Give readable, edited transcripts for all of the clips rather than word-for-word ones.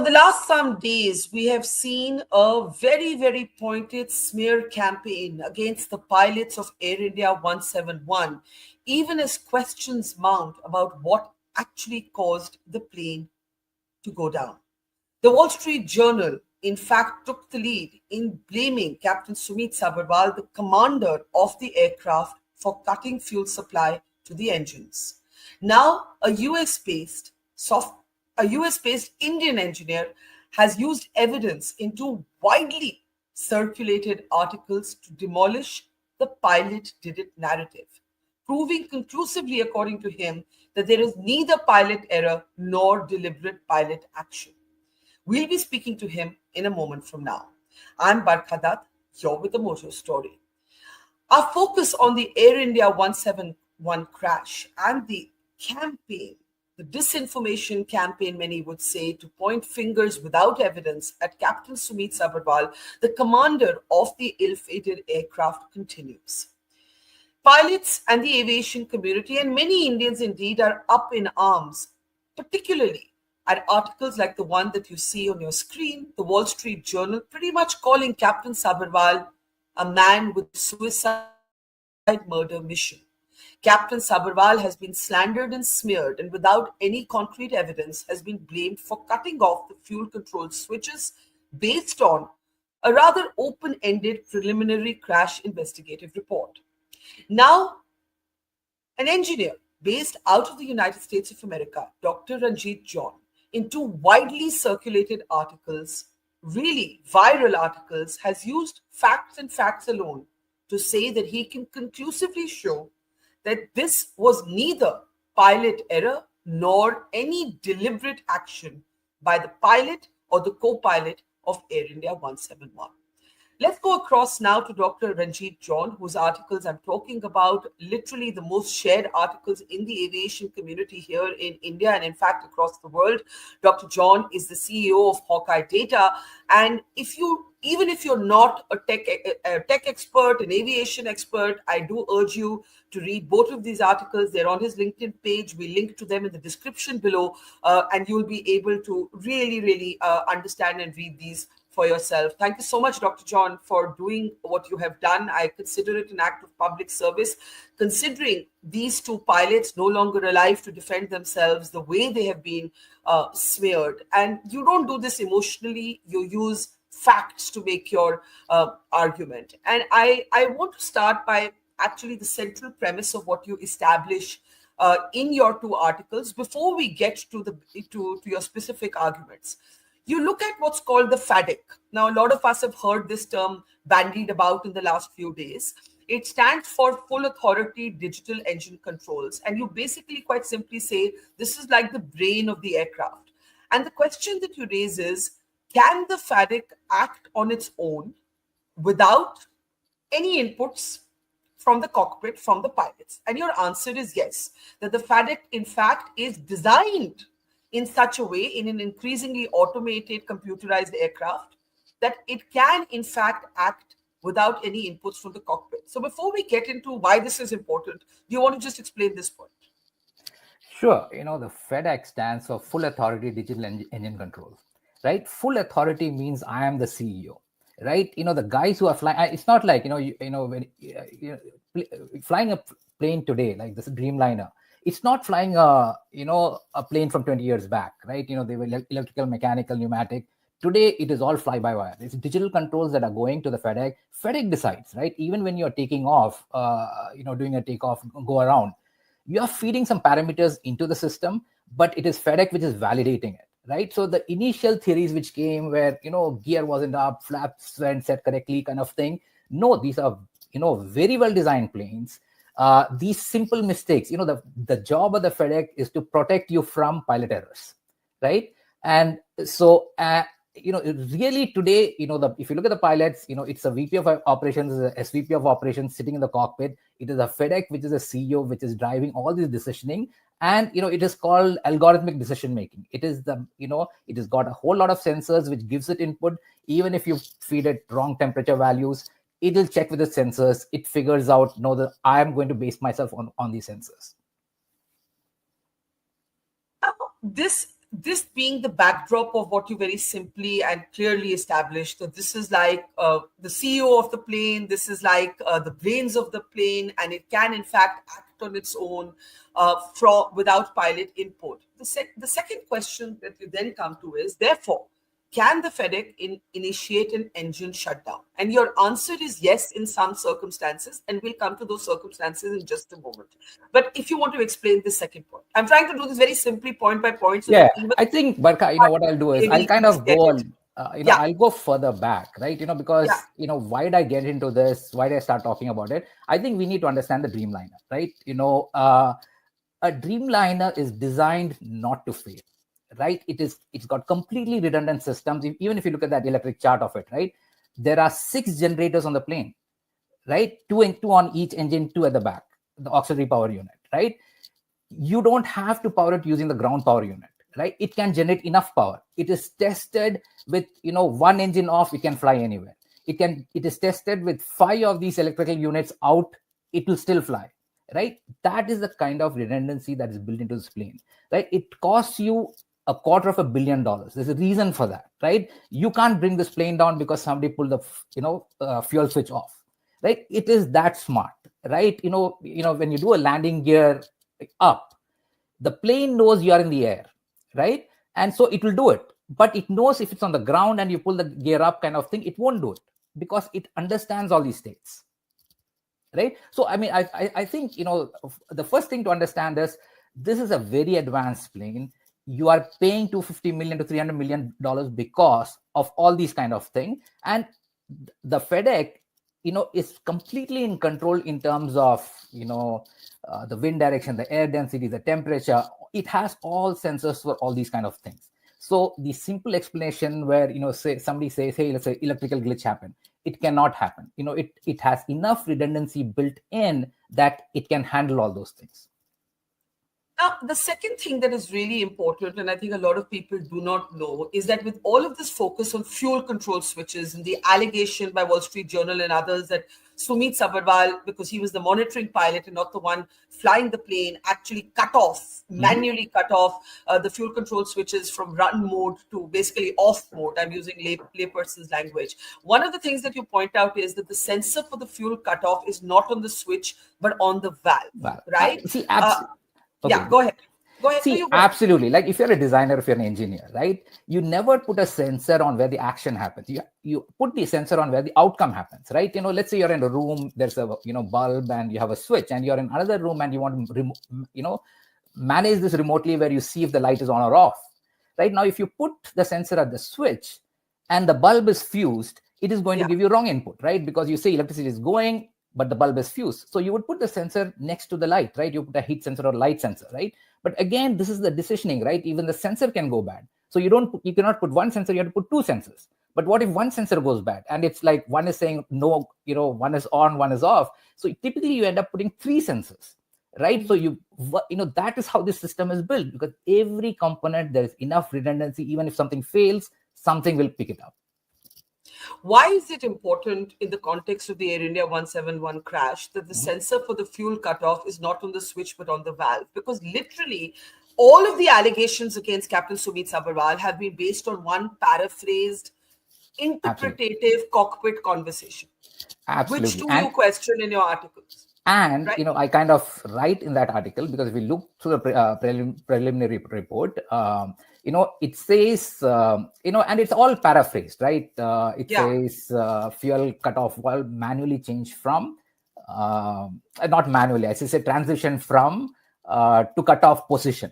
Over the last some days, we have seen a very, very pointed smear campaign against the pilots of Air India 171, even as questions mount about what actually caused the plane to go down. The Wall Street Journal, in fact, took the lead in blaming Captain Sumeet Sabharwal, the commander of the aircraft, for cutting fuel supply to the engines. Now, soft, a US-based Indian engineer has used evidence in two widely circulated articles to demolish the pilot did it narrative, proving conclusively, according to him, that there is neither pilot error nor deliberate pilot action. We'll be speaking to him in a moment from now. I'm Barkha Dutt, you're with the Mojo story. Our focus on the Air India 171 crash and the campaign, the disinformation campaign, many would say, to point fingers without evidence at Captain Sumeet Sabharwal, the commander of the ill-fated aircraft, continues. Pilots and the aviation community, and many Indians indeed, are up in arms, particularly at articles like the one that you see on your screen, the Wall Street Journal, pretty much calling Captain Sabharwal a man with suicide murder mission. Captain Sabharwal has been slandered and smeared, and without any concrete evidence has been blamed for cutting off the fuel control switches based on a rather open-ended preliminary crash investigative report. Now, an engineer based out of the United States of America, Dr. Ranjit John, in two widely circulated articles, really viral articles, has used facts and facts alone to say that he can conclusively show that this was neither pilot error nor any deliberate action by the pilot or the co-pilot of Air India 171. Let's go across now to Dr. Ranjit John, whose articles I'm talking about, literally the most shared articles in the aviation community here in India and in fact across the world. Dr. John is the CEO of Hawkai Data. And even if you're not a tech expert, an aviation expert, I do urge you to read both of these articles. They're on his LinkedIn page. We link to them in the description below, and you'll be able to really understand and read these for yourself. Thank you so much, Dr. John, for doing what you have done. I consider it an act of public service, considering these two pilots no longer alive to defend themselves, the way they have been smeared. And you don't do this emotionally. You use facts to make your argument. And I want to start by actually the central premise of what you establish in your two articles before we get to your specific arguments. You look at what's called the FADEC. Now, a lot of us have heard this term bandied about in the last few days. It stands for Full Authority Digital Engine Controls. And you basically quite simply say, this is like the brain of the aircraft. And the question that you raise is, can the FADEC act on its own without any inputs from the cockpit, from the pilots? And your answer is yes, that the FADEC, in fact, is designed in such a way, in an increasingly automated, computerized aircraft, that it can, in fact, act without any inputs from the cockpit. So before we get into why this is important, do you want to just explain this point? Sure. The FADEC stands for Full Authority Digital Engine Controls, right? Full authority means I am the CEO, right? The guys who are flying, it's not like, when flying a plane today, like this Dreamliner, it's not flying a plane from 20 years back, right? They were electrical, mechanical, pneumatic. Today, it is all fly-by-wire. It's digital controls that are going to the FADEC. FADEC decides, right? Even when you're taking off, doing a takeoff, go around, you are feeding some parameters into the system, but it is FADEC which is validating it, right? So the initial theories which came where, gear wasn't up, flaps weren't set correctly kind of thing. No, these are, very well-designed planes. These simple mistakes, the job of the FADEC is to protect you from pilot errors, right? And so, really today, if you look at the pilots, it's a VP of operations, a SVP of operations sitting in the cockpit. It is a FADEC, which is a CEO, which is driving all this decisioning. And, it is called algorithmic decision making. It is it has got a whole lot of sensors, which gives it input. Even if you feed it wrong temperature values, it will check with the sensors. It figures out, that I am going to base myself on these sensors. This this being the backdrop of what you very simply and clearly established, that this is like the CEO of the plane, this is like the brains of the plane, and it can in fact act on its own without pilot input. The second question that you then come to is, therefore, can the FADEC initiate an engine shutdown? And your answer is yes, in some circumstances, and we'll come to those circumstances in just a moment. But if you want to explain the second point, I'm trying to do this very simply, point by point, so Yeah, that even I think, Barkha, what I'll do is I'll maybe kind of get go it. on, Yeah, I'll go further back, right? yeah. Because, why did I get into this? Why did I start talking about it? I think we need to understand the Dreamliner, right? A Dreamliner is designed not to fail, right? It's got completely redundant systems. Even if you look at that electric chart of it, right? There are 6 generators on the plane, right? Two on each engine, 2 at the back, the auxiliary power unit, right? You don't have to power it using the ground power unit, right? It can generate enough power. It is tested with, one engine off, it can fly anywhere. It is tested with 5 of these electrical units out, it will still fly, right? That is the kind of redundancy that is built into this plane, right? It costs you $250 million. There's a reason for that, right? You can't bring this plane down because somebody pulled the fuel switch off, right? It is that smart, right? When you do a landing gear up, the plane knows you are in the air, right? And so it will do it, but it knows if it's on the ground and you pull the gear up kind of thing, it won't do it because it understands all these states, right? So I mean, I think the first thing to understand is this is a very advanced plane. You are paying $250 million to $300 million because of all these kind of things, and the FADEC is completely in control in terms of the wind direction, the air density, the temperature. It has all sensors for all these kind of things. So the simple explanation where say somebody says, hey, let's say electrical glitch happened, it cannot happen. It has enough redundancy built in that it can handle all those things. Now, the second thing that is really important, and I think a lot of people do not know, is that with all of this focus on fuel control switches and the allegation by Wall Street Journal and others that Sumeet Sabharwal, because he was the monitoring pilot and not the one flying the plane, actually manually cut off the fuel control switches from run mode to basically off mode. I'm using layperson's language. One of the things that you point out is that the sensor for the fuel cutoff is not on the switch, but on the valve, right? See, Okay. Yeah, go ahead. Go ahead. See, absolutely. Like if you're a designer, if you're an engineer, right? You never put a sensor on where the action happens. You put the sensor on where the outcome happens, right? Let's say you're in a room, there's a bulb, and you have a switch, and you're in another room, and you want to manage this remotely, where you see if the light is on or off. Right now, if you put the sensor at the switch, and the bulb is fused, it is going to give you wrong input, right? Because you say electricity is going, but the bulb is fused. So you would put the sensor next to the light, right? You put a heat sensor or light sensor, right? But again, this is the decisioning, right? Even the sensor can go bad. So you cannot put one sensor, you have to put 2 sensors. But what if one sensor goes bad? And it's like one is saying no, one is on, one is off. So typically you end up putting 3 sensors, right? So that is how this system is built, because every component, there is enough redundancy. Even if something fails, something will pick it up. Why is it important in the context of the Air India 171 crash that the sensor for the fuel cutoff is not on the switch but on the valve? Because literally all of the allegations against Captain Sumeet Sabharwal have been based on one paraphrased, interpretative cockpit conversation. Absolutely. Which do you question in your articles? And, right? I kind of write in that article, because if we look through the preliminary report, it says, and it's all paraphrased, right? It says fuel cutoff valve manually changed from, not manually, I say transition from to cutoff position.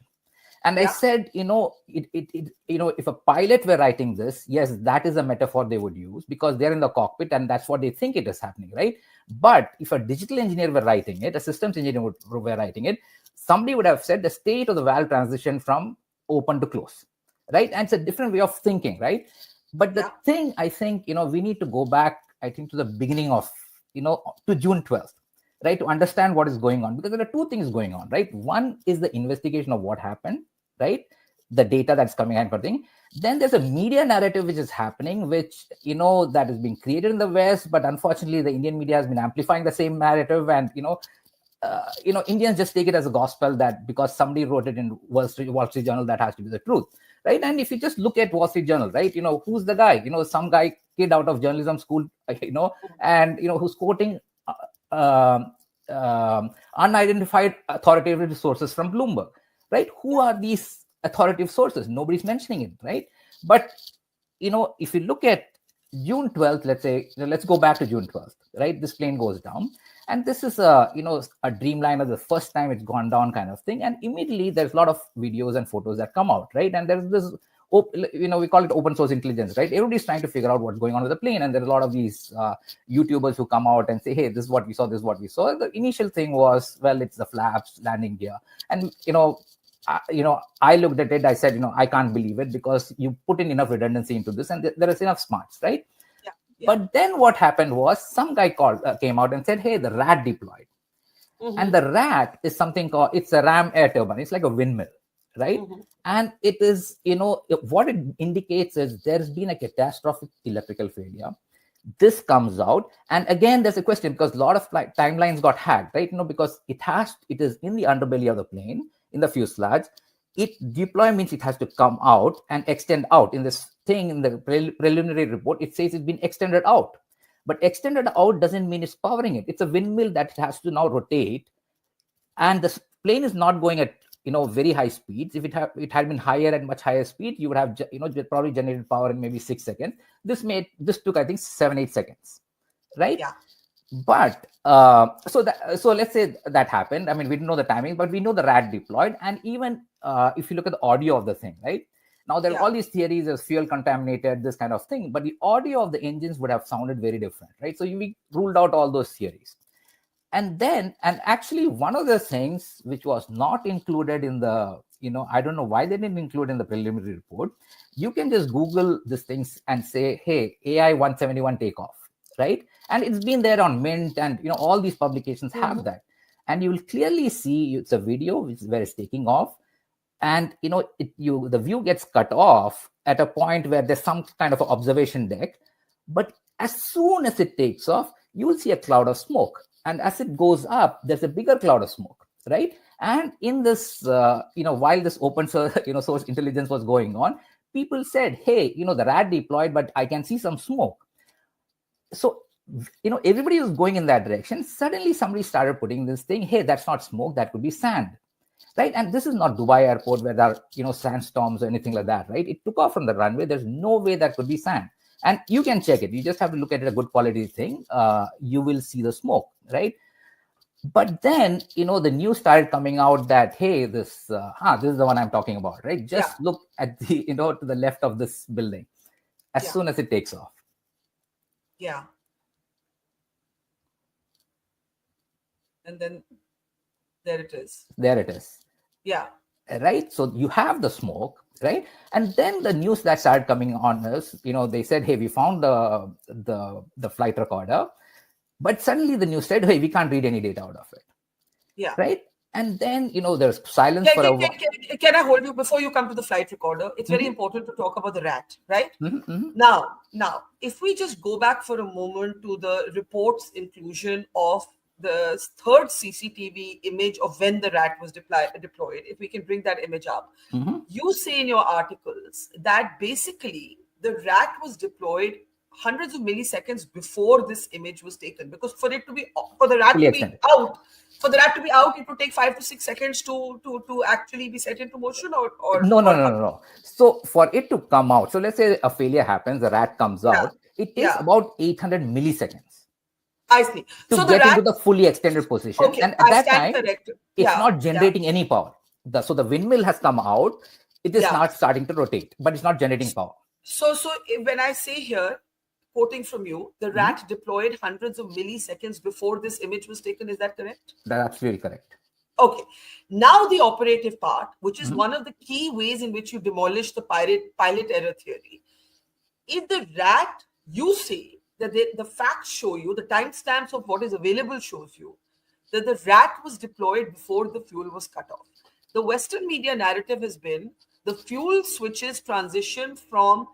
And I said, if a pilot were writing this, yes, that is a metaphor they would use, because they're in the cockpit and that's what they think it is happening, right? But if a digital engineer were writing it, a systems engineer were writing it, somebody would have said the state of the valve transition from open to close, right? And it's a different way of thinking, right? But the thing, I think, we need to go back, I think, to the beginning of, to June 12th. Right, to understand what is going on, because there are 2 things going on, right? One is the investigation of what happened, right? The data that's coming out for thing. Then there's a media narrative which is happening, which that is being created in the West, but unfortunately the Indian media has been amplifying the same narrative, and Indians just take it as a gospel, that because somebody wrote it in Wall Street Journal, that has to be the truth. right? And if you just look at Wall Street Journal, right, who's the guy? Some guy, kid out of journalism school, and who's quoting um, unidentified authoritative sources from Bloomberg, right? Who are these authoritative sources? Nobody's mentioning it, right? But if you look at June 12th, let's say, let's go back to June 12th, right? This plane goes down, and this is a Dreamliner, the first time it's gone down kind of thing. And immediately there's a lot of videos and photos that come out, right? And there's this, we call it open source intelligence, right? Everybody's trying to figure out what's going on with the plane. And there's a lot of these YouTubers who come out and say, hey, this is what we saw, this is what we saw. The initial thing was, well, it's the flaps, landing gear. And, I looked at it, I said, I can't believe it, because you put in enough redundancy into this and there is enough smarts, right? Yeah. But then what happened was, some guy came out and said, hey, the rat deployed. And the rat is something called, it's a ram air turbine. It's like a windmill, right? And it is, what it indicates is there's been a catastrophic electrical failure. This comes out, and again there's a question, because a lot of timelines got hacked, right? Because it is in the underbelly of the plane, in the fuselage. It deploy means it has to come out and extend out. In this thing, in the preliminary report, it says it's been extended out, but extended out doesn't mean it's powering it. It's a windmill that has to now rotate, and the plane is not going at very high speeds. If it had been higher and much higher speed, you would have probably generated power in maybe 6 seconds. This took, I think, 7-8 seconds, right? Yeah. But so let's say that happened. I mean, we didn't know the timing, but we know the rat deployed. And even if you look at the audio of the thing, right? Now there are all these theories of fuel contaminated, this kind of thing, but the audio of the engines would have sounded very different, right? So we ruled out all those theories. And actually one of the things which was not included in the, I don't know why they didn't include in the preliminary report. You can just Google these things and say, hey, AI 171 takeoff, right? And it's been there on Mint, and all these publications have that. And you will clearly see it's a video where it's taking off, and the view gets cut off at a point where there's some kind of an observation deck. But as soon as it takes off, you will see a cloud of smoke. And as it goes up, there's a bigger cloud of smoke, right? And in this, while this open source, source intelligence was going on, people said, hey, the rat deployed, but I can see some smoke. So, everybody was going in that direction. Suddenly somebody started putting this thing, hey, that's not smoke, that could be sand, right? And this is not Dubai airport where there are, sandstorms or anything like that, right? It took off from the runway. There's no way that could be sand. And you can check it. You just have to look at it, a good quality thing. You will see the smoke, right? But then, the news started coming out that, hey, this is the one I'm talking about, right? Just look at the, to the left of this building as soon as it takes off. Yeah. And then there it is. Yeah. Right. So you have the smoke, right? And then the news that started coming on us, they said, hey, we found the flight recorder. But suddenly the news said, hey, we can't read any data out of it. Yeah. Right. And then, there's silence for a while. Can I hold you before you come to the flight recorder? It's very important to talk about the rat, right? Now, if we just go back for a moment to the report's inclusion of the third CCTV image of when the rat was deployed, if we can bring that image up. You say in your articles that basically the rat was deployed hundreds of milliseconds before this image was taken, because for the rat to be out, it would take 5 to 6 seconds to actually be set into motion, or no. So for it to come out, so let's say a failure happens, the rat comes out, it takes about 800 milliseconds. I see. To get into the fully extended position. Okay, and at that time, corrected. It's not generating any power. So the windmill has come out, it is not starting to rotate, but it's not generating power. So when I say here, quoting from you, the rat deployed hundreds of milliseconds before this image was taken. Is that correct? That's absolutely correct. Okay. Now the operative part, which is one of the key ways in which you demolish the pilot error theory. If the rat, you say that the facts show you, the timestamps of what is available shows you that the rat was deployed before the fuel was cut off. The Western media narrative has been the fuel switches transition from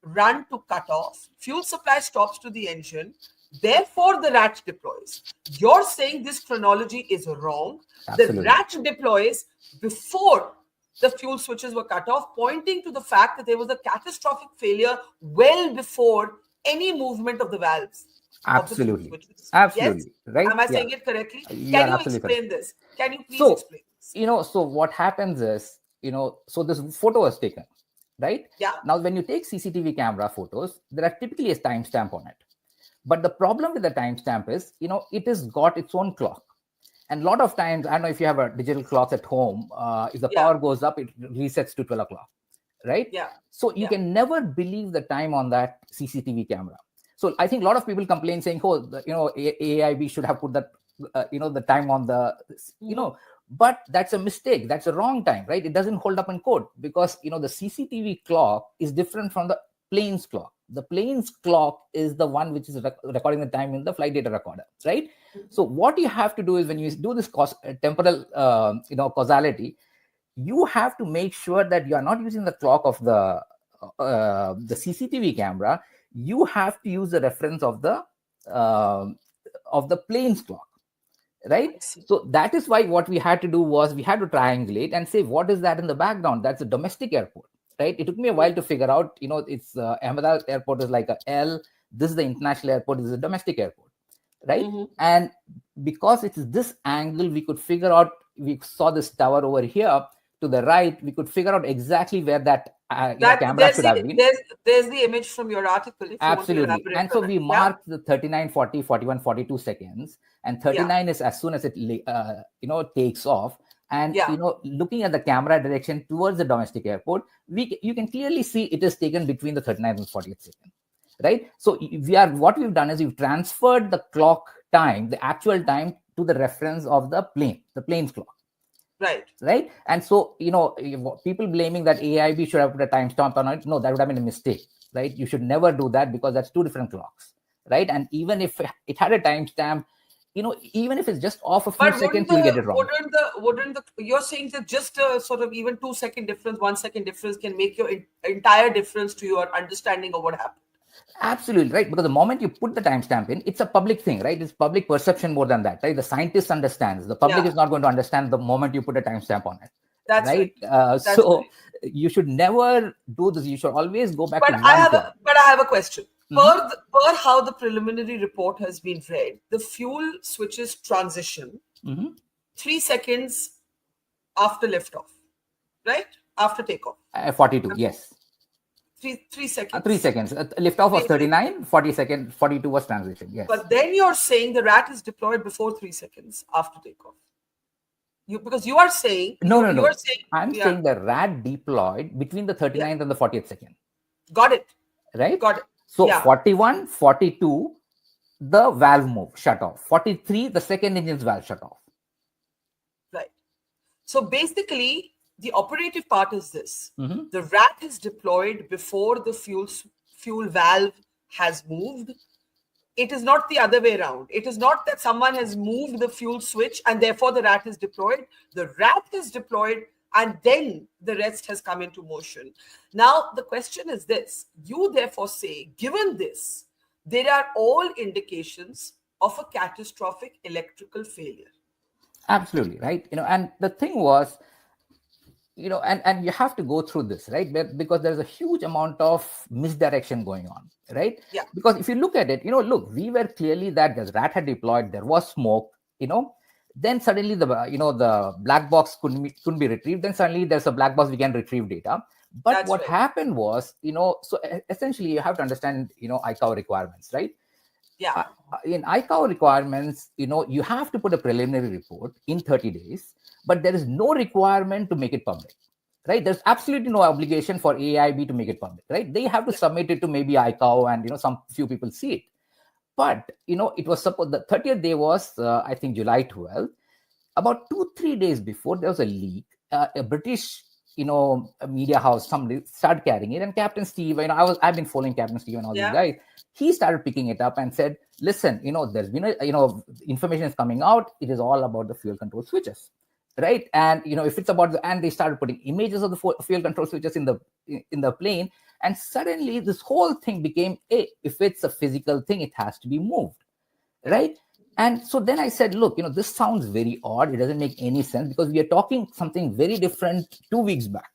run to cut off, fuel supply stops to the engine, therefore the rat deploys. You're saying this chronology is wrong. Absolutely. The rat deploys before the fuel switches were cut off, pointing to the fact that there was a catastrophic failure well before any movement of the valves of the fuel Absolutely. switches. Yes? Absolutely. Right? Am I Yeah. saying it correctly? You Can are you absolutely correct. explain this? Can you please So, explain this? so what happens is, so this photo was taken, right? Yeah. Now, when you take CCTV camera photos, there are typically a timestamp on it. But the problem with the timestamp is, it has got its own clock. And a lot of times, I don't know if you have a digital clock at home, if the Yeah. power goes up, it resets to 12 o'clock, right? Yeah. So you Yeah. can never believe the time on that CCTV camera. So I think a lot of people complain saying, oh, AIB should have put that, the time on the, but that's a mistake. That's a wrong time, right? It doesn't hold up in court because, the CCTV clock is different from the plane's clock. The plane's clock is the one which is recording the time in the flight data recorder, right? So what you have to do is when you do this temporal, causality, you have to make sure that you are not using the clock of the CCTV camera. You have to use the reference of the plane's clock, right? So that is why what we had to do was we had to triangulate and say what is that in the background. That's a domestic airport, right? It took me a while to figure out. It's Ahmedabad airport is like a L. This is the international airport. This is a domestic airport, right? And because it's this angle, we could figure out. We saw this tower over here to the right. We could figure out exactly where that camera should have been. There's the image from your article. If Absolutely. You want to and so we marked the 39, 40, 41, 42 seconds, and 39 is as soon as it takes off. And looking at the camera direction towards the domestic airport, you can clearly see it is taken between the 39th and 40th second, right? So what we've done is we've transferred the clock time, the actual time, to the reference of the plane's clock. Right. And so, people blaming that AIB should have put a timestamp on it. No, that would have been a mistake, right? You should never do that because that's two different clocks, right? And even if it had a timestamp, even if it's just off a few seconds, you'll get it wrong. You're saying that just a sort of even 2 second difference, 1 second difference can make your entire difference to your understanding of what happened. Absolutely right, because the moment you put the timestamp in, it's a public thing, right? It's public perception more than that, right? The scientist understands. The public is not going to understand the moment you put a timestamp on it. That's right. You should never do this. You should always go back to one clock. But I have a question. Per how the preliminary report has been read, the fuel switches transition 3 seconds after liftoff, right? After takeoff. 42, yes. 3 seconds. 3 seconds. Liftoff was 39, 42 was transition, yes. But then you're saying the rat is deployed before 3 seconds after takeoff. Because you are saying... No. I'm saying the rat deployed between the 39th and the 40th second. Got it. Right? Got it. So 41, 42, the valve shut off. 43, the second engine's valve shut off. Right. So basically, the operative part is this. The rat is deployed before the fuel valve has moved. It is not the other way around. It is not that someone has moved the fuel switch and therefore the rat is deployed. The rat is deployed and then the rest has come into motion. Now, the question is this. You therefore say, given this, there are all indications of a catastrophic electrical failure. Absolutely, right? And the thing was, and you have to go through this, right? Because there's a huge amount of misdirection going on, right? Yeah. Because if you look at it, look, we were clearly that the rat had deployed, there was smoke, then suddenly the black box couldn't be retrieved. Then suddenly there's a black box, we can retrieve data. But That's what right. happened was, so essentially you have to understand, ICAO requirements, right? Yeah. In ICAO requirements, you have to put a preliminary report in 30 days, but there is no requirement to make it public, right? There's absolutely no obligation for AIB to make it public, right? They have to submit it to maybe ICAO and, some few people see it. But, it was supposed, the 30th day was, I think, July 12th. About 2-3 days before, there was a leak. A British, a media house, somebody started carrying it. And Captain Steve, I've been following Captain Steve and all these guys. He started picking it up and said, listen, there's been information is coming out. It is all about the fuel control switches, right? And, if it's about and they started putting images of the fuel control switches in the plane. And suddenly this whole thing became, if it's a physical thing, it has to be moved, right? And so then I said, look, this sounds very odd. It doesn't make any sense because we are talking something very different 2 weeks back.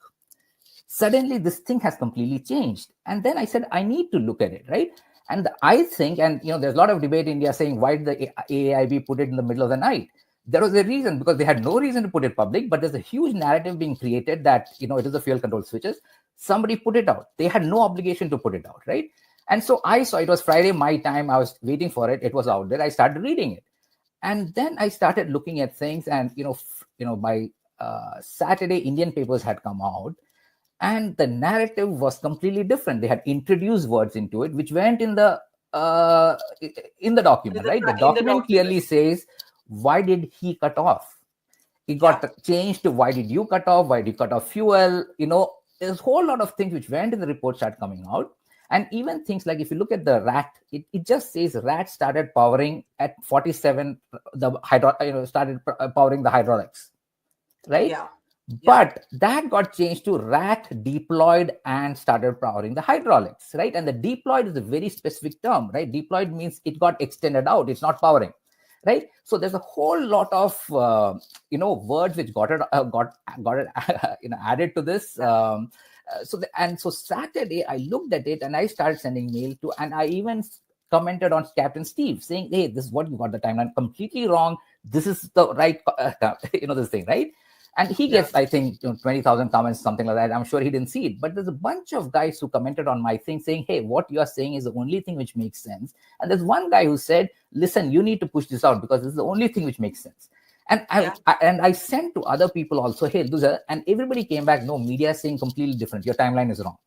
Suddenly this thing has completely changed. And then I said, I need to look at it, right? And I think, and there's a lot of debate in India saying, why did the AIB put it in the middle of the night? There was a reason, because they had no reason to put it public, but there's a huge narrative being created that, it is the fuel control switches. Somebody put it out. They had no obligation to put it out, right? And so I saw, it was Friday, my time. I was waiting for it. It was out there. I started reading it. And then I started looking at things, and, by Saturday, Indian papers had come out, and the narrative was completely different. They had introduced words into it which went uh, in the document, right? The In the document document. clearly says, why did he cut off? It Yeah. got changed to, why did you cut off? Why did you cut off fuel? There's a whole lot of things which went in the report start coming out. And even things like, if you look at the rat, it just says rat started powering at 47, started powering the hydraulics, right? Yeah. Yeah. But that got changed to rat deployed and started powering the hydraulics, right? And the deployed is a very specific term, right? Deployed means it got extended out, it's not powering, right? So there's a whole lot of words which got it added to this. So Saturday I looked at it and I started sending mail to, and I even commented on Captain Steve saying, hey, this is what you got the timeline completely wrong. This is the right, this thing, right? And he Yeah. gets, I think, 20,000 comments, something like that. I'm sure he didn't see it. But there's a bunch of guys who commented on my thing saying, hey, what you are saying is the only thing which makes sense. And there's one guy who said, listen, you need to push this out because this is the only thing which makes sense. And Yeah. I sent to other people also, hey, and everybody came back, no, media is saying completely different. Your timeline is wrong,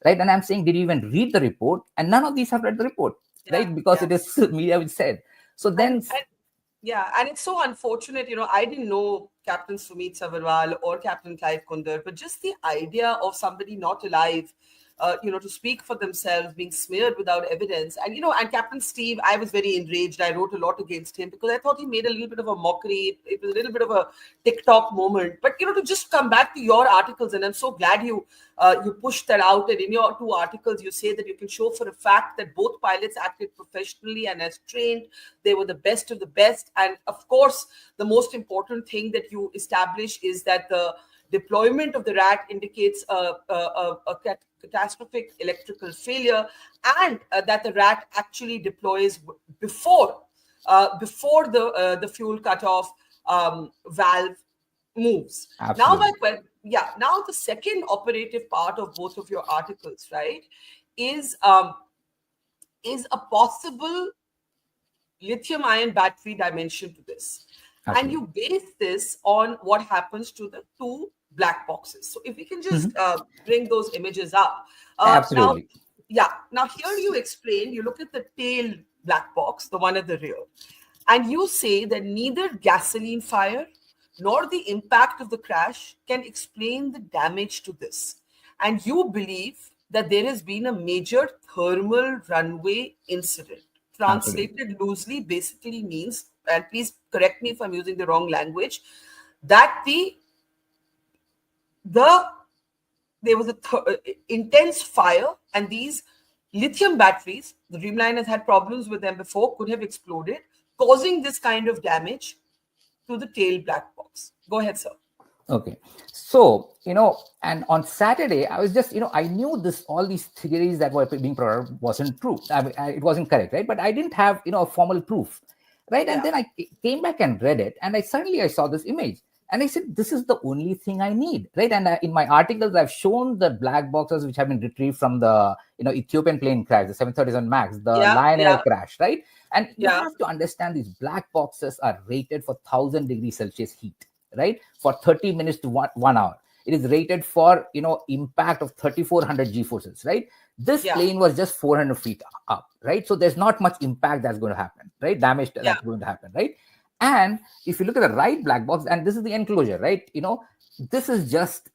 right? And I'm saying, did you even read the report? And none of these have read the report, Yeah. right? Because Yeah. it is media which said. So then, And yeah, and it's so unfortunate. I didn't know Captain Sumeet Sabharwal or Captain Clive Kunder, but just the idea of somebody not alive, to speak for themselves, being smeared without evidence. And, and Captain Steve, I was very enraged. I wrote a lot against him because I thought he made a little bit of a mockery. It was a little bit of a TikTok moment. But, to just come back to your articles, and I'm so glad you pushed that out. And in your two articles, you say that you can show for a fact that both pilots acted professionally and as trained. They were the best of the best. And of course, the most important thing that you establish is that the deployment of the rat indicates a catastrophic electrical failure, and that the rat actually deploys before the fuel cutoff valve moves. Now, absolutely, now the second operative part of both of your articles, right, is a possible lithium-ion battery dimension to this. And absolutely. you base this on what happens to the two black boxes. So if we can just Mhm. bring those images up. Now, Absolutely. yeah, now here you explain, you look at the tail black box, the one at the rear, and you say that neither gasoline fire nor the impact of the crash can explain the damage to this. And you believe that there has been a major thermal runway incident. Absolutely. Translated loosely basically means, and please correct me if I'm using the wrong language, that the there was intense fire, and these lithium batteries, the Dreamliners had problems with them before, could have exploded, causing this kind of damage to the tail black box. Go ahead, sir. Okay. So, and on Saturday, I was just, I knew all these theories that were being brought up wasn't true. I mean, it wasn't correct, right? But I didn't have, a formal proof, right? And Yeah, then I came back and read it, and I saw this image. And I said, this is the only thing I need, right? And in my articles, I've shown the black boxes which have been retrieved from the, Ethiopian plane crash, the 737 MAX, the yeah, Lion Air yeah, crash, right? And you yeah, have to understand these black boxes are rated for 1,000 degrees Celsius heat, right? For 30 minutes to 1 hour. It is rated for, impact of 3,400 G forces, right? This yeah, plane was just 400 feet up, right? So there's not much impact that's going to happen, right? Damage yeah, that's going to happen, right? And if you look at the right black box, and this is the enclosure, right? This is just,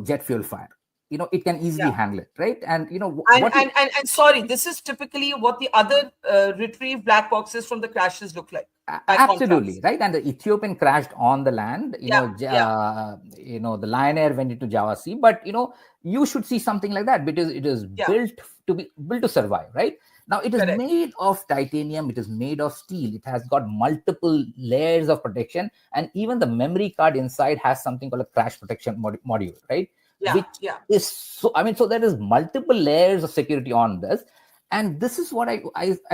jet fuel fire. It can easily yeah. handle it, right? And And, what you and and and sorry, this is typically what the other retrieved black boxes from the crashes look like. By absolutely contrast. right. And the Ethiopian crashed on the land. Yeah, yeah, The Lion Air went into Java Sea, but you should see something like that because it is yeah, built to survive, right? Now it is Correct. made of titanium, it is made of steel, it has got multiple layers of protection, and even the memory card inside has something called a crash protection module, right? Yeah, Which yeah, is so, I mean, so there is multiple layers of security on this. And this is what I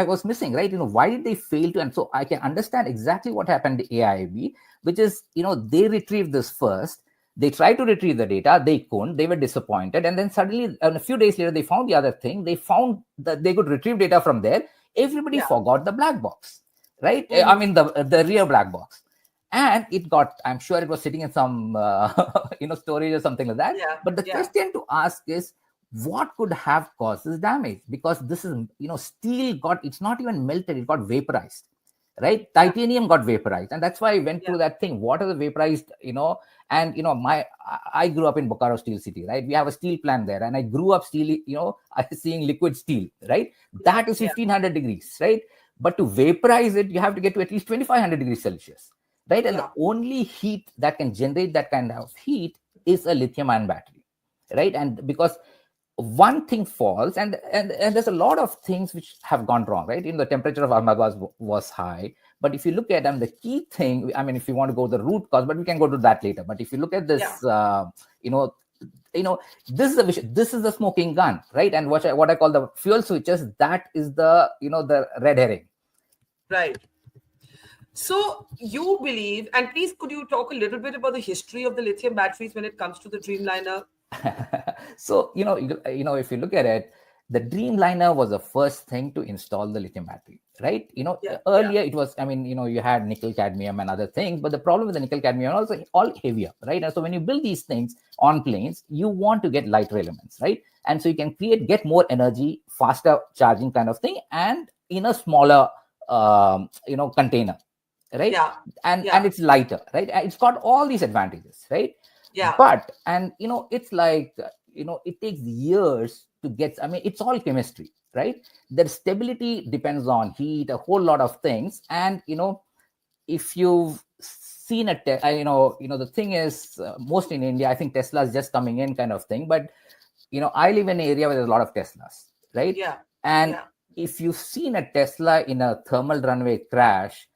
was missing, right? Why did they fail to? And so I can understand exactly what happened to AIB, which is, they retrieved this first. They tried to retrieve the data, they couldn't, they were disappointed, and then suddenly, a few days later, they found the other thing. They found that they could retrieve data from there. Everybody yeah. forgot the black box, right? I Hmm. mean, the real black box. And it got, I'm sure it was sitting in some storage or something like that. Yeah, But the yeah, question to ask is, what could have caused this damage? Because this is, steel got, it's not even melted, it got vaporized, right? yeah, Titanium got vaporized, and that's why I went yeah. through that thing. What are the vaporized, and my I grew up in Bokaro Steel City, right? We have a steel plant there, and I grew up steel, seeing liquid steel, right? Yeah, That is yeah, 1500 degrees, right? But to vaporize it, you have to get to at least 2500 degrees Celsius, right? And the yeah, only heat that can generate that kind of heat is a lithium ion battery, right? And because one thing falls, and there's a lot of things which have gone wrong, right? The temperature of Ahmedabad was high, but if you look at them, the key thing, I mean, if you want to go to the root cause, but we can go to that later. But if you look at yeah. this, you know you know this is the smoking gun, right? And what I call the fuel switches, that is the red herring. Right. So you believe, and please could you talk a little bit about the history of the lithium batteries when it comes to the Dreamliner? So if you look at it, the Dreamliner was the first thing to install the lithium battery, right? Yeah, yeah, Earlier it was, I mean, you had nickel cadmium and other things, but the problem with the nickel cadmium also all heavier, right? And so when you build these things on planes, you want to get lighter elements, right? And so you can get more energy, faster charging kind of thing, and in a smaller container, right? yeah, And yeah, it's lighter, right? It's got all these advantages, right? yeah, But and it's like, it takes years to get, I mean, it's all chemistry, right? The stability depends on heat, a whole lot of things. And if you've seen the thing is, most in India, I think Tesla is just coming in kind of thing. But I live in an area where there's a lot of Teslas, right? yeah, And yeah, if you've seen a Tesla in a thermal runway crash,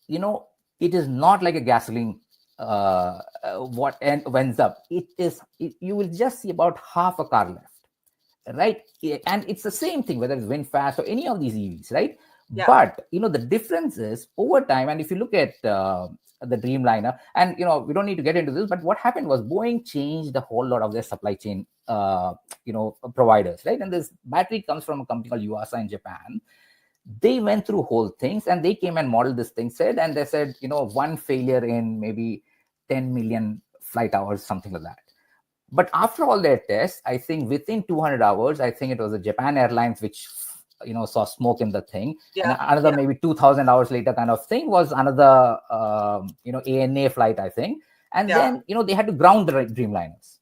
you know it is not like a gasoline, what ends up, you will just see about half a car left, right? And it's the same thing whether it's VinFast or any of these EVs, right? yeah, But the difference is over time. And if you look at the Dreamliner, and we don't need to get into this, but what happened was Boeing changed a whole lot of their supply chain providers, right? And this battery comes from a company called Yuasa in Japan. They went through whole things, and they came and modeled this thing, and they said, one failure in maybe 10 million flight hours, something like that. But after all their tests, I think within 200 hours, I think it was the Japan Airlines which saw smoke in the thing, and yeah, another yeah, maybe 2000 hours later kind of thing was another ANA flight, I think. And yeah, then they had to ground the Dreamliners,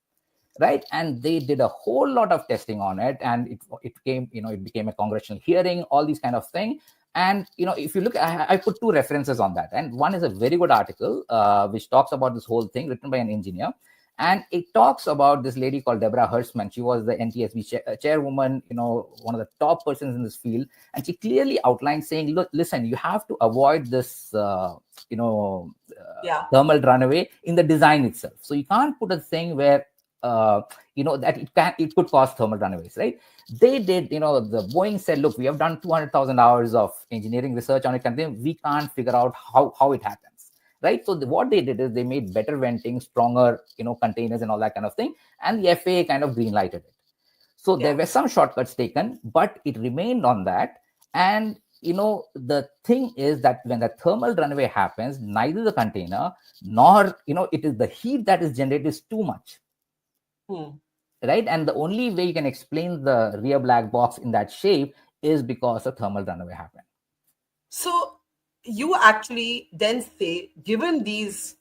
right? And they did a whole lot of testing on it, and it became a congressional hearing, all these kind of thing. And if you look, I put two references on that, and one is a very good article which talks about this whole thing, written by an engineer. And it talks about this lady called Deborah Hertzman. She was the NTSB chairwoman, one of the top persons in this field. And she clearly outlined saying, look, listen, you have to avoid this, yeah, thermal runaway in the design itself. So you can't put a thing where, that it could cause thermal runaways, right? They did, the Boeing said, look, we have done 200,000 hours of engineering research on it, and we can't figure out how it happens, right? So what they did is they made better venting, stronger, containers and all that kind of thing. And the FAA kind of green lighted it. So there yeah. were some shortcuts taken, but it remained on that. And the thing is that when the thermal runaway happens, neither the container nor it is the heat that is generated is too much, Hmm. right? And the only way you can explain the rear black box in that shape is because a thermal runaway happened. So you actually then say, given these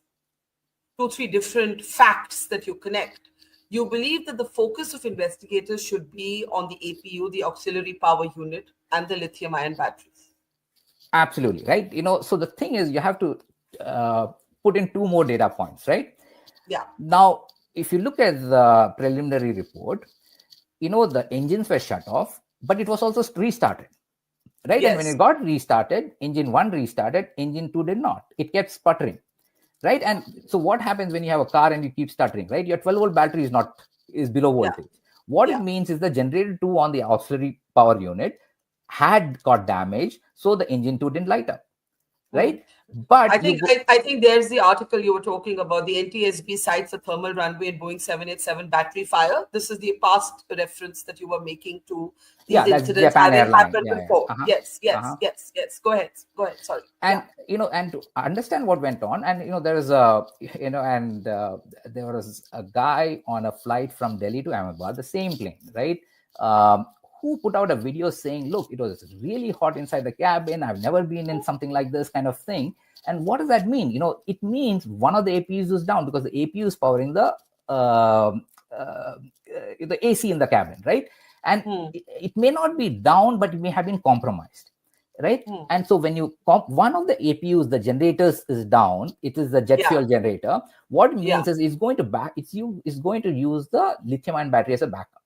two, three different facts that you connect, you believe that the focus of investigators should be on the APU, the auxiliary power unit, and the lithium ion batteries. Absolutely, right? So the thing is, you have to put in two more data points, right? Yeah, Now, if you look at the preliminary report, the engines were shut off, but it was also restarted. right? And when Yes. it got restarted, engine 1 restarted, engine 2 did not. It kept sputtering, right? And so what happens when you have a car and you keep stuttering, right? Your 12-volt battery is below Yeah. voltage. What it Yeah. means is the generator 2 on the auxiliary power unit had got damaged, so the engine 2 didn't light up, Hmm. right? But you go, I think there's the article you were talking about. The NTSB cites a thermal runway in Boeing 787 battery fire. This is the past reference that you were making to these yeah, that's incidents Japan having airline. happened Yeah, yeah. before. Uh-huh. Yes, yes, Uh-huh. yes, yes. Go ahead. Go ahead. Sorry. Yeah. And and to understand what went on, and there is a and there was a guy on a flight from Delhi to Ahmedabad, the same plane, right? Who put out a video saying, look, it was really hot inside the cabin, I've never been in something like this, kind of thing. And what does that mean? It means one of the APUs is down, because the APU is powering uh, uh, the AC in the cabin, right? And Hmm. it may not be down, but it may have been compromised, right? Hmm. And so when you one of the APUs, the generators is down, it is the jet Yeah. fuel generator. What it Yeah. means is it's going to it's going to use the lithium-ion battery as a backup,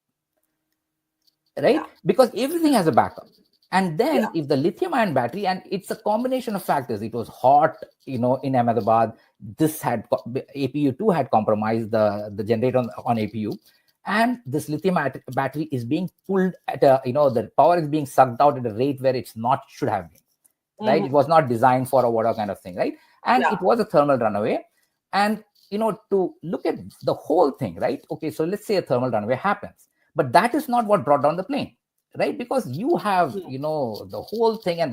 Yeah. right? Because everything has a backup. And then Yeah. if the lithium-ion battery, and it's a combination of factors, it was hot, in Ahmedabad, this had APU 2 had compromised the generator on APU, and this lithium battery is being pulled at a, the power is being sucked out at a rate where it's not should have been, right? It Hmm. was not designed for a water kind of thing, right? And Yeah. it was a thermal runaway. And to look at the whole thing, right? Okay, so let's say a thermal runaway happens, but that is not what brought down the plane, right? Because you have Hmm. the whole thing, and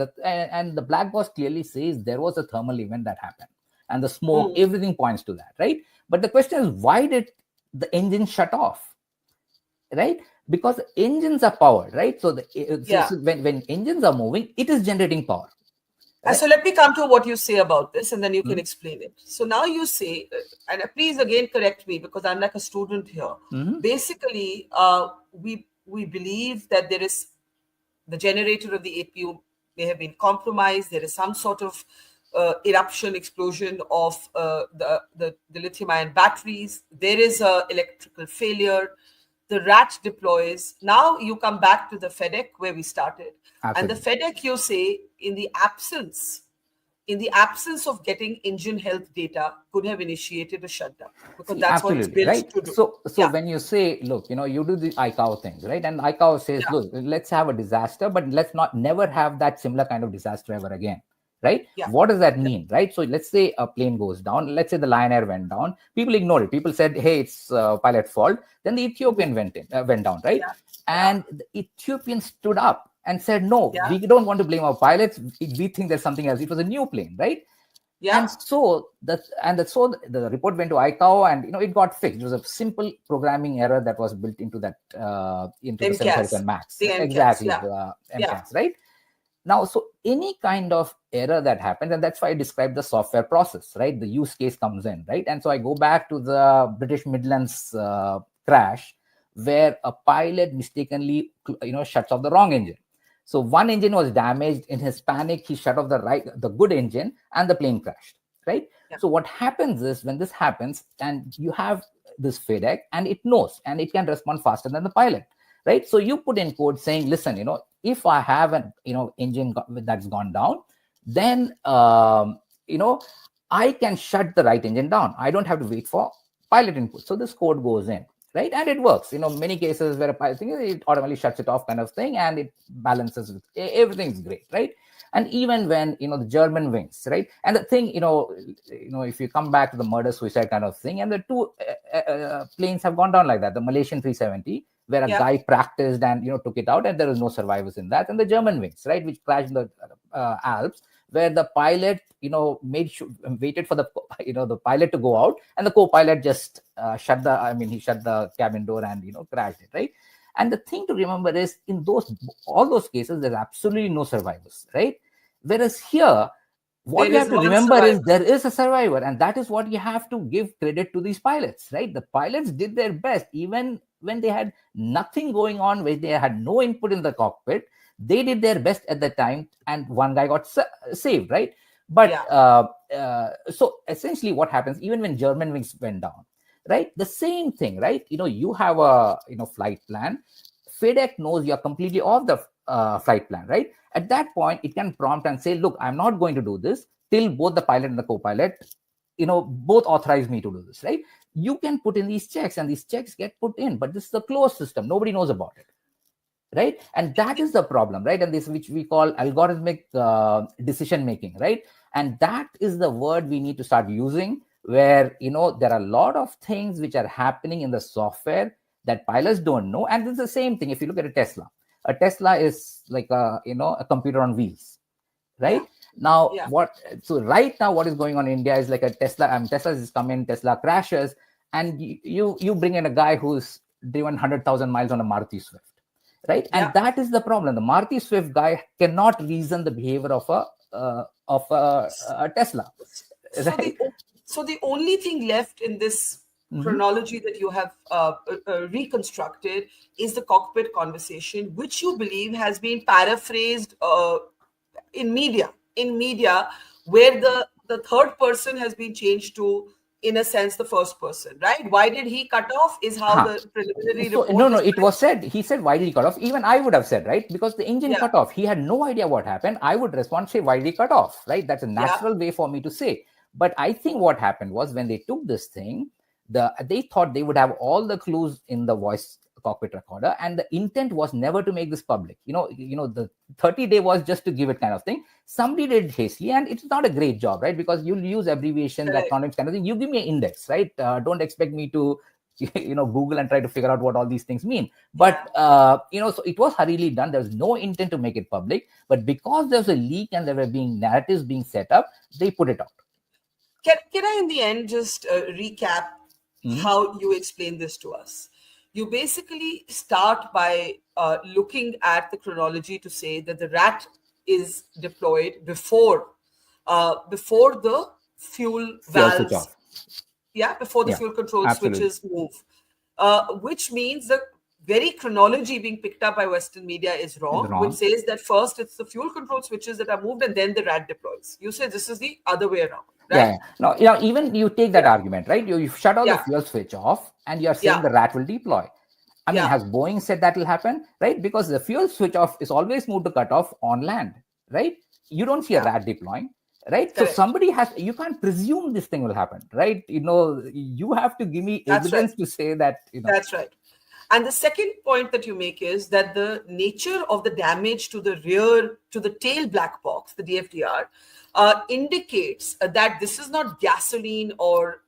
the black box clearly says there was a thermal event that happened, and the smoke, Hmm. everything points to that, right? But the question is, why did the engine shut off, right? Because engines are powered, right? So Yeah. when engines are moving, it is generating power, right? So let me come to what you say about this, and then you can Mm-hmm. explain it. So now you say, and please again correct me because I'm like a student here. Mm-hmm. Basically, we believe that there is the generator of the APU may have been compromised. There is some sort of eruption, explosion of the lithium-ion batteries. There is a electrical failure. The rat deploys. Now you come back to the FADEC where we started, and the Absolutely. FADEC, you say, in the absence of getting engine health data, could have initiated a shutdown because See, that's what it's absolutely, built right? to do. So Yeah, when you say, look, you do the ICAO things, right? And ICAO says, yeah, look, let's have a disaster, but let's not never have that similar kind of disaster ever again, right? yeah, What does that yeah. mean, right? So let's say a plane goes down. Let's say the Lion Air went down. People ignored it. People said, hey, it's pilot fault. Then the Ethiopian went down, right? Yeah, yeah, And the Ethiopian stood up and said, no, yeah, we don't want to blame our pilots. We think there's something else. It was a new plane, right? yeah. And so the report went to ICAO, and it got fixed. It was a simple programming error that was built into that into the MCAS, 737 Max. the MCAS. Exactly, Yeah, the yeah, MCAS, right? Now, so any kind of error that happens, and that's why I described the software process, right? The use case comes in, right? And so I go back to the British Midlands crash, where a pilot mistakenly, shuts off the wrong engine. So one engine was damaged. In his panic, he shut off the good engine, and the plane crashed, right? yeah, So what happens is, when this happens, and you have this FADEC, and it knows, and it can respond faster than the pilot, right? So you put in code saying, listen, if I have an engine that's gone down, then I can shut the right engine down. I don't have to wait for pilot input. So this code goes in, right? And it works. Many cases where a pilot thing, it automatically shuts it off, kind of thing, and it balances with everything's great, right? And even when the German wings, right? And the thing, if you come back to the murder suicide kind of thing, and the two planes have gone down like that. The Malaysian 370, where a yeah. guy practiced and took it out, and there was no survivors in that. And the German wings, right, which crashed in the Alps, where the pilot waited for the the pilot to go out, and the co-pilot just shut the cabin door and crashed it, right? And the thing to remember is, in all those cases, there's absolutely no survivors, right? Whereas here, what There you is have to one remember is, survivor. there is a survivor, and that is what you have to give credit to these pilots, right? The pilots did their best, even when they had nothing going on, where they had no input in the cockpit. They did their best at the time, and one guy got saved, right? But Yeah, so essentially, what happens, even when German wings went down, right? The same thing, right? You have a flight plan. FADEC knows you're completely off the flight plan, right? At that point, it can prompt and say, look, I'm not going to do this till both the pilot and the co-pilot, both authorize me to do this, right? You can put in these checks and these checks get put in, but this is a closed system. Nobody knows about it, right? And that is the problem, right? And this, which we call algorithmic decision making, right? And that is the word we need to start using, where there are a lot of things which are happening in the software that pilots don't know. And it's the same thing if you look at a Tesla is like a computer on wheels, right? Now so right now what is going on in India is like a Tesla, Tesla is coming, Tesla crashes, and you bring in a guy who's driven 100,000 miles on a Maruti Swift, right? And that is the problem. The Maruti Swift guy cannot reason the behavior of a Tesla, right? So the only thing left in this chronology that you have reconstructed is the cockpit conversation, which you believe has been paraphrased in media, where the third person has been changed to, in a sense, the first person, right? Why did he cut off is how the preliminary report no, it was said. He said, why did he cut off? Even I would have said, right? Because the engine cut off. He had no idea what happened. I would respond, say, why did he cut off, right? That's a natural way for me to say. But I think what happened was, when they took this thing, they thought they would have all the clues in the voice cockpit recorder, and the intent was never to make this public. The 30-day was just to give it kind of thing. Somebody did hastily, and it's not a great job, right? Because you'll use abbreviations, acronyms, kind of thing. You give me an index, right? Don't expect me to Google and try to figure out what all these things mean. But so it was hurriedly done. There was no intent to make it public, but because there was a leak and there were being narratives being set up, they put it out. Can I in the end just recap how you explain this to us? You basically start by looking at the chronology to say that the RAT is deployed before the fuel valves, before the fuel control switches move, which means the very chronology being picked up by Western media is wrong, which says that first it's the fuel control switches that are moved and then the RAT deploys. You say this is the other way around. Right? No, even you take that argument, right? You shut all the fuel switch off and you're saying the RAT will deploy. I mean, has Boeing said that will happen, right? Because the fuel switch off is always moved to cut off on land, right? You don't see a RAT deploying, right? Correct. So somebody you can't presume this thing will happen, right? You have to give me evidence to say that, That's right. And the second point that you make is that the nature of the damage to the tail black box, the DFDR, indicates that this is not gasoline or,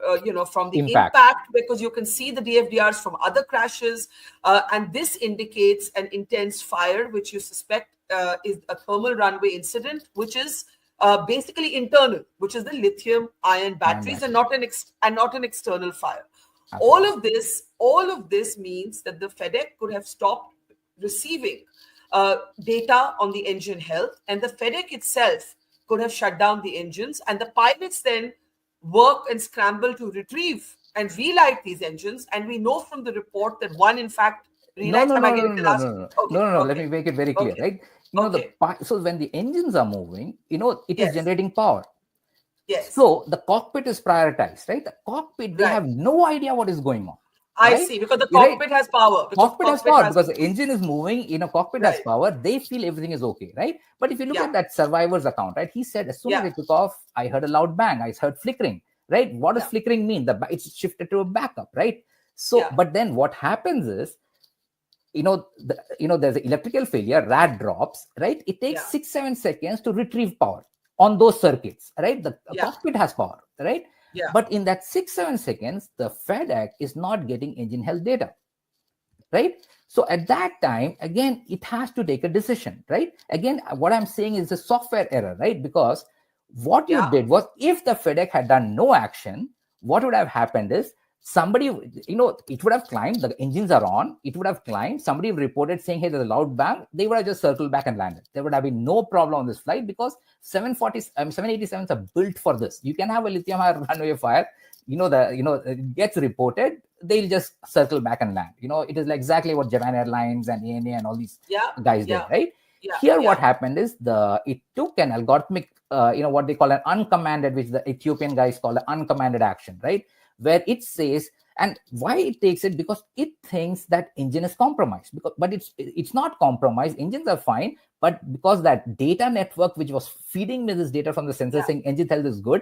from the impact, because you can see the DFDRs from other crashes. And this indicates an intense fire, which you suspect is a thermal runway incident, which is basically internal, which is the lithium-ion batteries and not an external fire. Absolutely. All of this means that the FADEC could have stopped receiving data on the engine health, and the FADEC itself could have shut down the engines, and the pilots then work and scramble to retrieve and relight these engines. And we know from the report that one, in fact, relights. No. Let me make it very clear, right? So when the engines are moving, it is generating power. Yes. So the cockpit is prioritized, right? The cockpit, they have no idea what is going on. I see, because the cockpit has power. Cockpit has power because the engine is moving, cockpit has power. They feel everything is okay, right? But if you look at that survivor's account, right? He said, as soon as it took off, I heard a loud bang. I heard flickering, right? What does flickering mean? It's shifted to a backup, right? So, but then what happens is, there's an electrical failure, RAT drops, right? It takes 6-7 seconds to retrieve power on those circuits, right? The cockpit has power, right? Yeah. But in that 6-7 seconds, the FADEC is not getting engine health data, right? So at that time, again, it has to take a decision, right? Again, what I'm saying is a software error, right? Because what you did was, if the FADEC had done no action, what would have happened is, somebody, it would have climbed, the engines are on, it would have climbed, somebody reported saying, hey, there's a loud bang, they would have just circled back and landed. There would have been no problem on this flight, because 787s are built for this. You can have a lithium-ion runway fire, it gets reported, they'll just circle back and land. It is like exactly what Japan Airlines and ANA and all these guys did, right? Yeah, Here what yeah, happened is it took an algorithmic what they call an uncommanded, which the Ethiopian guys call an uncommanded action, right, where it says, and why it takes it, because it thinks that engine is compromised, but it's not compromised, engines are fine, but because that data network which was feeding me this data from the sensor yeah, saying engine health is good,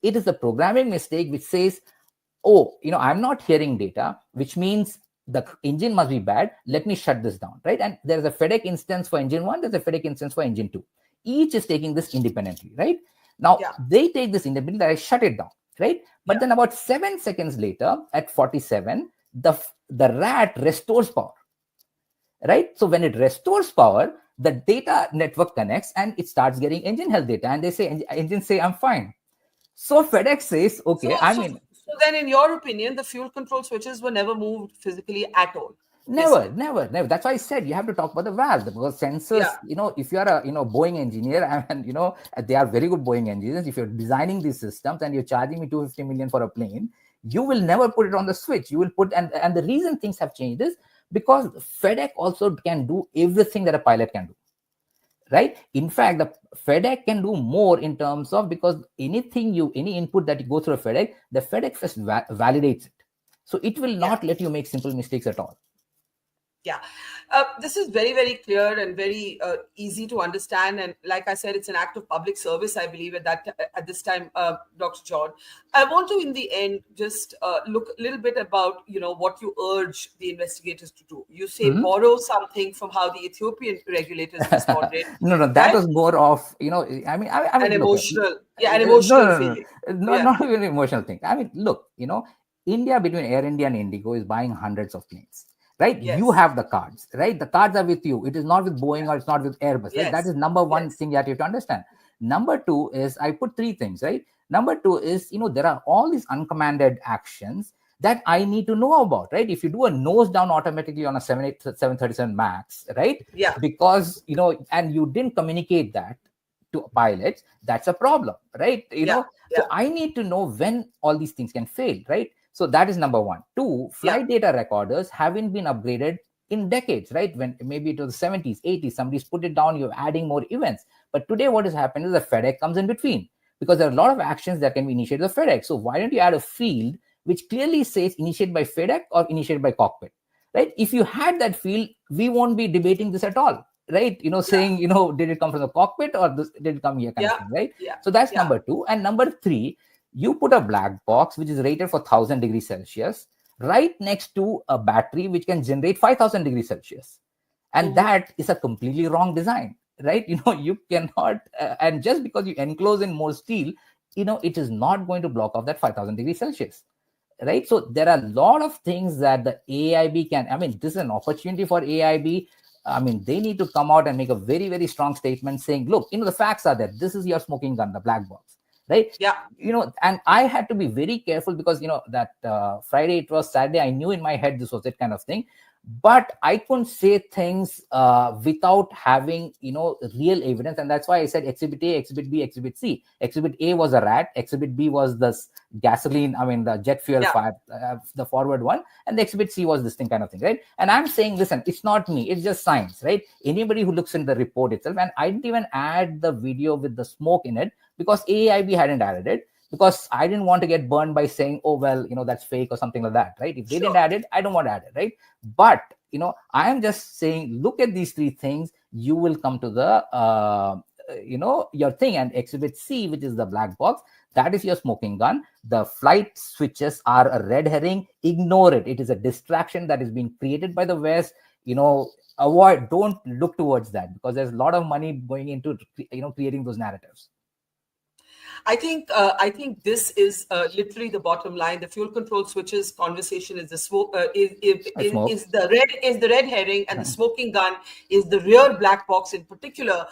it is a programming mistake which says, oh, I'm not hearing data, which means the engine must be bad. Let me shut this down, right? And there's a FADEC instance for engine one, there's a FADEC instance for engine two. Each is taking this independently, right? Now, yeah, they take this independently, I shut it down, right? But yeah. then about 7 seconds later, at 47, the rat restores power, right? So when it restores power, the data network connects and it starts getting engine health data. And they say, engine say, I'm fine. So FedEx says, So, okay, so then, in your opinion, the fuel control switches were never moved physically at all, never, basically. never, never. That's why I said you have to talk about the valve, because Yeah, sensors, if you are a Boeing engineer, and they are very good Boeing engineers. If you're designing these systems and you're charging me 250 million for a plane, you will never put it on the switch. You will put, and the reason things have changed is because FedEx also can do everything that a pilot can do, right? In fact, the FedEx can do more in terms of, because any input that you go through a FedEx, the FedEx first validates it, so it will yeah. not let you make simple mistakes at all. Yeah, this is very, very clear and very easy to understand. And like I said, it's an act of public service, I believe, at this time, Dr. John. I want to, in the end, just look a little bit about what you urge the investigators to do. You say Mhm. borrow something from how the Ethiopian regulators responded, No, that right? was more of, An look, emotional, yeah, an no, emotional no, no, feeling. no, Yeah. not even an emotional thing. I mean, look, India, between Air India and Indigo, is buying hundreds of planes, right? You Yes. have the cards, right? The cards are with you. It is not with Boeing Yeah. or it's not with Airbus, right? That is Yes. number one Yes. thing that you have to understand. Number two is, I put three things, right? Number two is, there are all these uncommanded actions that I need to know about, right? If you do a nose down automatically on a 737 Max, right? Yeah. Because, and you didn't communicate that to pilots, that's a problem, right? Yeah. So Yeah. I need to know when all these things can fail, right? So that is number one. Two, Yeah. flight data recorders haven't been upgraded in decades, right? When maybe it was the 70s, 80s, somebody's put it down, you're adding more events. But today, what has happened is the FedEx comes in between, because there are a lot of actions that can be initiated by FedEx. So why don't you add a field which clearly says initiated by FedEx or initiated by cockpit, right? If you had that field, we won't be debating this at all, right? Yeah. Saying, did it come from the cockpit or did it come here, kind of Yeah. thing, right? Yeah. So that's Yeah. number two. And number three, you put a black box which is rated for 1000 degrees Celsius right next to a battery which can generate 5000 degrees Celsius. And Mhm. that is a completely wrong design, right? You cannot, and just because you enclose in more steel, it is not going to block off that 5000 degrees Celsius, right? So there are a lot of things that the AIB can, this is an opportunity for AIB. They need to come out and make a very, very strong statement saying, look, the facts are that this is your smoking gun, the black box, right? Yeah. And I had to be very careful because, that Friday, it was Saturday, I knew in my head this was that kind of thing. But I couldn't say things without having, real evidence. And that's why I said Exhibit A, Exhibit B, Exhibit C. Exhibit A was a rat. Exhibit B was the gasoline, the jet fuel Yeah. fire, the forward one. And the Exhibit C was this thing kind of thing, right? And I'm saying, listen, it's not me. It's just science, right? Anybody who looks in the report itself, and I didn't even add the video with the smoke in it because AIB hadn't added it, because I didn't want to get burned by saying, oh, well, that's fake or something like that, right? If they didn't Sure. add it, I don't want to add it, right? But, I am just saying, look at these three things, you will come to the, your thing. And Exhibit C, which is the black box, that is your smoking gun. The flight switches are a red herring. Ignore it. It is a distraction that is being created by the West. Avoid, don't look towards that, because there's a lot of money going into, creating those narratives. I think this is literally the bottom line. The fuel control switches conversation is the smoke Smoke. is the red herring, and the smoking gun is the real black box in particular,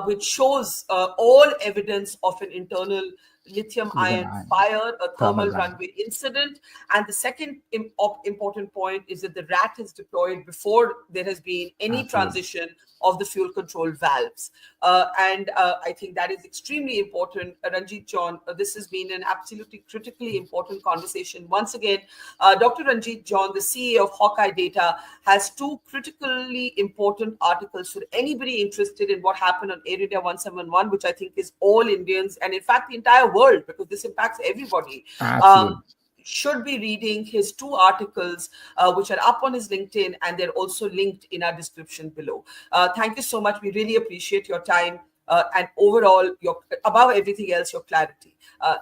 which shows all evidence of an internal lithium-ion Lithium-ion. fire, a thermal Thermal runway incident. And the second important point is that the RAT is deployed before there has been any Absolutely. transition of the fuel control valves. And I think that is extremely important. Ranjit John, this has been an absolutely critically important conversation. Once again, Dr. Ranjit John, the CEO of Hawkai Data, has two critically important articles for anybody interested in what happened on Air India 171, which I think is all Indians and in fact the entire world, because this impacts everybody. Absolutely. Should be reading his two articles, which are up on his LinkedIn, and they're also linked in our description below. Thank you so much. We really appreciate your time and overall, your above everything else, your clarity.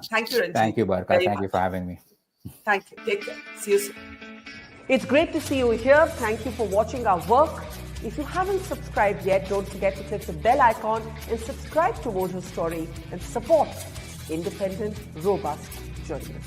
Thank you, Ranjit. Thank you, Barkha. Very Thank you much. for having me. Thank you. Take care. See you soon. It's great to see you here. Thank you for watching our work. If you haven't subscribed yet, don't forget to click the bell icon and subscribe to Mojo Story and support independent, robust journalism.